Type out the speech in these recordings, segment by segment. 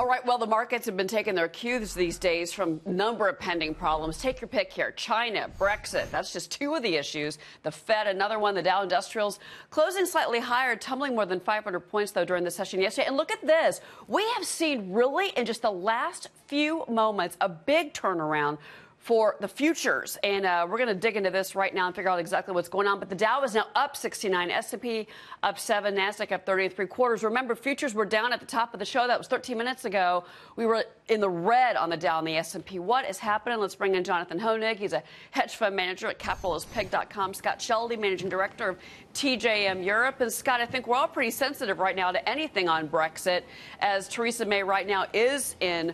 All right, well, the markets have been taking their cues these days from a number of pending problems. Take your pick here. China, Brexit, that's just two of the issues. The Fed, another one, the Dow Industrials, closing slightly higher, tumbling more than 500 points, though, during the session yesterday. And look at this. We have seen really, in just the last few moments, a big turnaround for the futures. And we're going to dig into this right now and figure out exactly what's going on. But the Dow is now up 69, S&P up 7, NASDAQ up 30.75. Remember, futures were down at the top of the show. That was 13 minutes ago. We were in the red on the Dow and the S&P. What is happening? Let's bring in Jonathan Hoenig. He's a hedge fund manager at capitalistpeg.com. Scott Shellady, managing director of TJM Europe. And Scott, I think we're all pretty sensitive right now to anything on Brexit, as Theresa May right now is in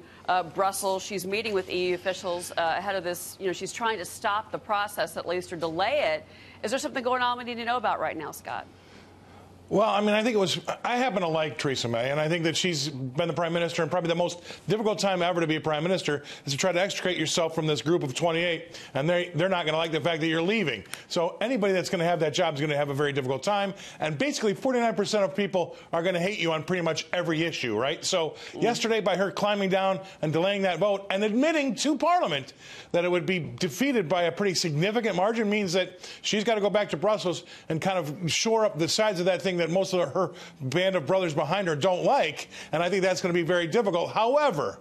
Brussels. She's meeting with EU officials ahead of this. You know, she's trying to stop the process at least, or delay it. Is there something going on we need to know about right now, Scott? Well, I mean, I happen to like Theresa May, and I think that she's been the prime minister, and probably the most difficult time ever to be a prime minister is to try to extricate yourself from this group of 28, and they're not going to like the fact that you're leaving. So anybody that's going to have that job is going to have a very difficult time, and basically 49% of people are going to hate you on pretty much every issue, right? So yesterday, by her climbing down and delaying that vote and admitting to Parliament that it would be defeated by a pretty significant margin means that she's got to go back to Brussels and kind of shore up the sides of that thing that most of her band of brothers behind her don't like, and I think that's going to be very difficult. However,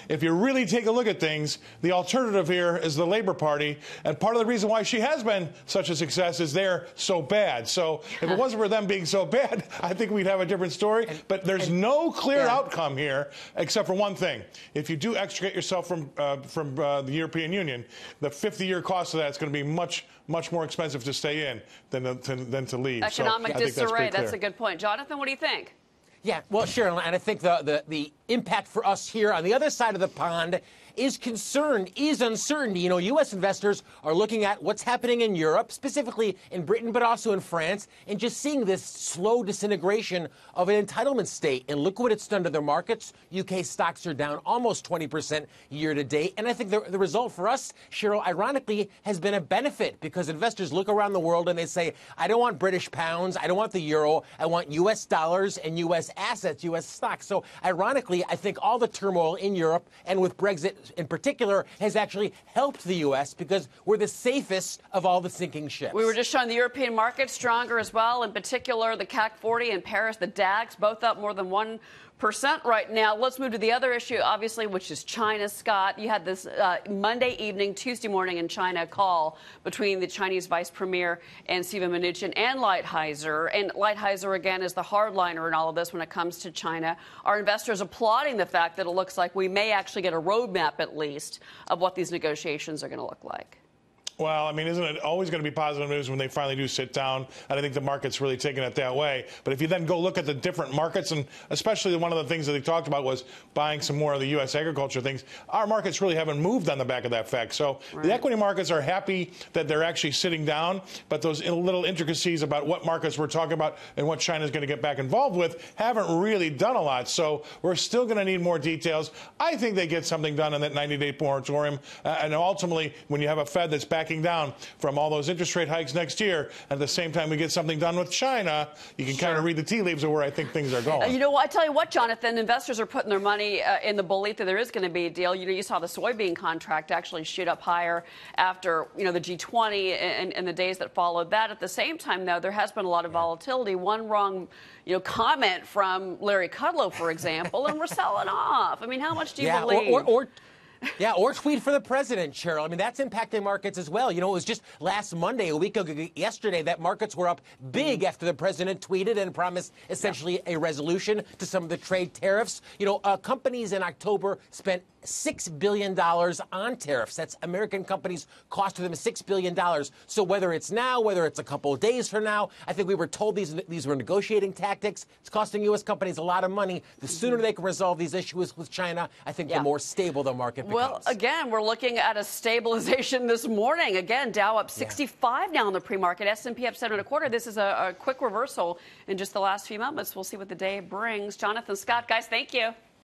if you really take a look at things, the alternative here is the Labour Party, and part of the reason why she has been such a success is they're so bad. So if it wasn't for them being so bad, I think we'd have a different story. But there's no clear outcome here, except for one thing. If you do extricate yourself from the European Union, the 50-year cost of that is going to be much more expensive to stay in than to leave. Economic disarray, that's a good point. Jonathan, what do you think? Yeah, well, sure, and I think the impact for us here on the other side of the pond is concern, is uncertainty. You know, U.S. investors are looking at what's happening in Europe, specifically in Britain, but also in France, and just seeing this slow disintegration of an entitlement state. And look what it's done to their markets. UK stocks are down almost 20% year to date. And I think the result for us, Cheryl, ironically, has been a benefit, because investors look around the world and they say, I don't want British pounds, I don't want the euro, I want U.S. dollars and U.S. assets, U.S. stocks. So ironically, I think all the turmoil in Europe, and with Brexit in particular, has actually helped the U.S. because we're the safest of all the sinking ships. We were just showing the European market stronger as well, in particular the CAC 40 in Paris, the DAX, both up more than 1% right now. Let's move to the other issue, obviously, which is China, Scott. You had this Monday evening, Tuesday morning in China call between the Chinese Vice Premier and Stephen Mnuchin and Lighthizer. And Lighthizer, again, is the hardliner in all of this when it comes to China. Our investors applauding the fact that it looks like we may actually get a roadmap, at least, of what these negotiations are going to look like. Well, I mean, isn't it always going to be positive news when they finally do sit down? And I think the market's really taking it that way. But if you then go look at the different markets, and especially one of the things that they talked about was buying some more of the U.S. agriculture things, our markets really haven't moved on the back of that fact. So the equity markets are happy that they're actually sitting down, but those little intricacies about what markets we're talking about and what China's going to get back involved with haven't really done a lot. So we're still going to need more details. I think they get something done in that 90-day moratorium. And ultimately, when you have a Fed that's backing down from all those interest rate hikes next year, at the same time we get something done with China, you can kind of read the tea leaves of where I think things are going. You know what? I tell you what, Jonathan, investors are putting their money in the belief that there is going to be a deal. You know, you saw the soybean contract actually shoot up higher after, you know, the G20 and the days that followed that. At the same time, though, there has been a lot of volatility. One wrong, you know, comment from Larry Kudlow, for example, and we're selling off. I mean, how much do you believe? Or tweet for the president, Cheryl. I mean, that's impacting markets as well. You know, it was just last Monday, a week ago yesterday, that markets were up big after the president tweeted and promised essentially a resolution to some of the trade tariffs. You know, companies in October spent $6 billion on tariffs. That's American companies costing them $6 billion. So whether it's now, whether it's a couple of days from now, I think we were told these were negotiating tactics. It's costing U.S. companies a lot of money. The sooner they can resolve these issues with China, I think the more stable the market becomes. Well, again, we're looking at a stabilization this morning. Again, Dow up 65 now in the pre-market. S&P up 7.25. This is a quick reversal in just the last few moments. We'll see what the day brings. Jonathan, Scott, guys, thank you.